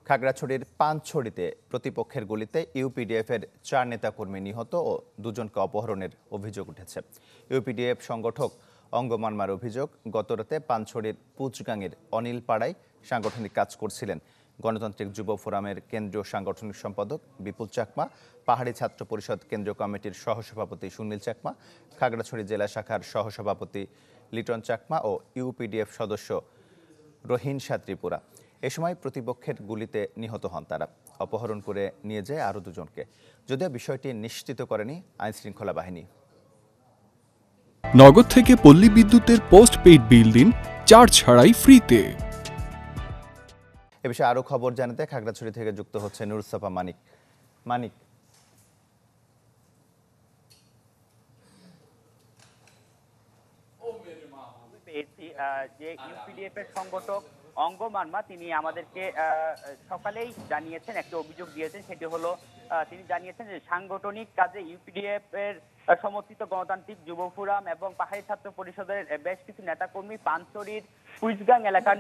খাগড়াছড়ির পানছড়িতে প্রতিপক্ষের গুলিতে ইউপিডিএফের 4 নেতাকর্মী নিহত ও 2 জনকে অপহরণের অভিযোগ উঠেছে। ইউপিডিএফ সংগঠক অঙ্গমানমার অভিযোগ, গতরাতে পানছড়ির পুচগাঙের অনিল পাড়ায় সাংগঠনিক কাজ করছিলেন গণতান্ত্রিক যুব ফোরামের কেন্দ্রীয় সাংগঠনিক সম্পাদক বিপুল চাকমা, পাহাড়ি ছাত্র পরিষদ কেন্দ্রীয় কমিটির সহসভাপতি সুনীল চাকমা, খাগড়াছড়ি জেলা শাখার সহসভাপতি লিটন চাকমা ও ইউপিডিএফ সদস্য রহিনশা ত্রিপুরা। এ সময় প্রতিপক্ষের গুলিতে নিহত হন তারা। অপহরণ করে নিয়ে যায় আরও 2 জনকে, যদিও বিষয়টি নিশ্চিত করেনি আইনশৃঙ্খলা বাহিনী। নগদ থেকে পল্লী বিদ্যুতের পোস্ট পেইড বিল দিন চার্জ ছাড়াই ফ্রিতে। এ বিষয়ে আরও খবর জানাতে খাগড়াছড়ি থেকে যুক্ত হচ্ছে নুরুসফা মানিক। যে ইউপিডিএফ এর সংগঠক অঙ্গমানমা তিনি আমাদেরকে সকালেই জানিয়েছেন, একটা অভিযোগ দিয়েছেন। সেটি হলো তিনি জানিয়েছেন যে সাংগঠনিক কাজে ইউপিডিএফ এর সমর্থিত গণতান্ত্রিক যুব ফোরাম এবং পাহাড়ি ছাত্র পরিষদের বেশ কিছু নেতাকর্মী পানছড়ির কুইজগাং এলাকার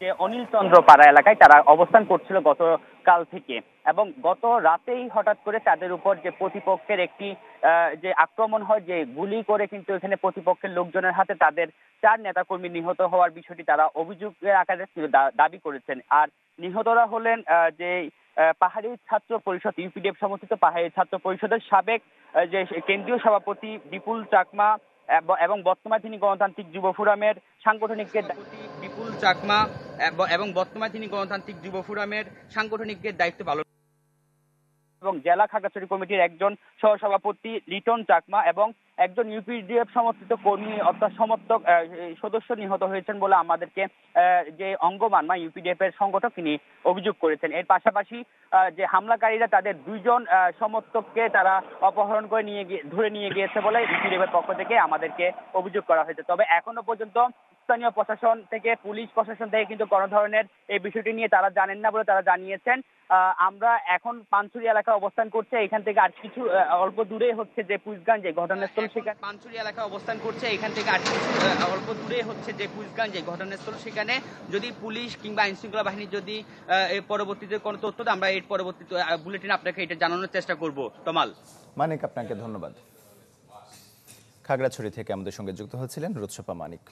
যে অনিল চন্দ্র পাড়া এলাকায় তারা অবস্থান করছিল গতকাল থেকে, এবং গত রাতেই হঠাৎ করে তাদের উপর যে প্রতিপক্ষের একটি যে আক্রমণ হয়, যে গুলি করে কিন্তু এখানে প্রতিপক্ষের লোকজনের হাতে তাদের 4 নেতাকর্মী নিহত হওয়ার বিষয়টি তারা অভিযোগের আকারে দাবি করেছেন। আর নিহতরা হলেন যে পাহাড়ি ছাত্র পরিষদ, ইউপিডিএফ সমর্থিত পাহাড়ি ছাত্র পরিষদের সাবেক যে কেন্দ্রীয় সভাপতি বিপুল চাকমা এবং বর্তমানে তিনি গণতান্ত্রিক যুব ফোরামের সাংগঠনিকের দায়িত্ব পালন, এবং জেলা খাগড়াছড়ি কমিটির একজন সহসভাপতি লিটন চাকমা এবং একজন ইউপিডিএফ সমর্থিত কর্মী অর্থাৎ সমর্থক সদস্য নিহত হয়েছেন বলে আমাদেরকে যে অঙ্গমানমা ইউপিডিএফ এর সংগঠক তিনি অভিযোগ করেছেন। এর পাশাপাশি যে হামলাকারীরা তাদের 2 জন সমর্থককে তারা অপহরণ করে ধরে নিয়ে গিয়েছে বলে ইউপিডিএফ এর পক্ষ থেকে আমাদেরকে অভিযোগ করা হয়েছে। তবে এখনো পর্যন্ত স্থানীয় প্রশাসন থেকে, পুলিশ প্রশাসন থেকে কিন্তু কোনো ধরনের এই বিষয়টি নিয়ে তারা জানেন না বলে তারা জানিয়েছেন। আমরা এখন পানছড়ি এলাকায় অবস্থান করছে, এখান থেকে আর কিছু অল্প দূরে হচ্ছে যে কুইজগাং যে ঘটনাস্থল, সেখানে পানছড়ি এলাকায় অবস্থান করছে, এখান থেকে আর কিছু অল্প দূরে হচ্ছে যে কুইজগাং যে ঘটনাস্থল, সেখানে যদি পুলিশ কিংবা আইন শৃঙ্খলা বাহিনী যদি এর পরবর্তীতে কোনো তথ্য দেয়, আমরা এর পরবর্তী বুলেটিনে আপনাকে এটা জানানোর চেষ্টা করব। তমাল মানিক, আপনাকে ধন্যবাদ। খাগড়াছড়ি থেকে আমাদের সঙ্গে যুক্ত হচ্ছিলেন নুরুসফা মানিক।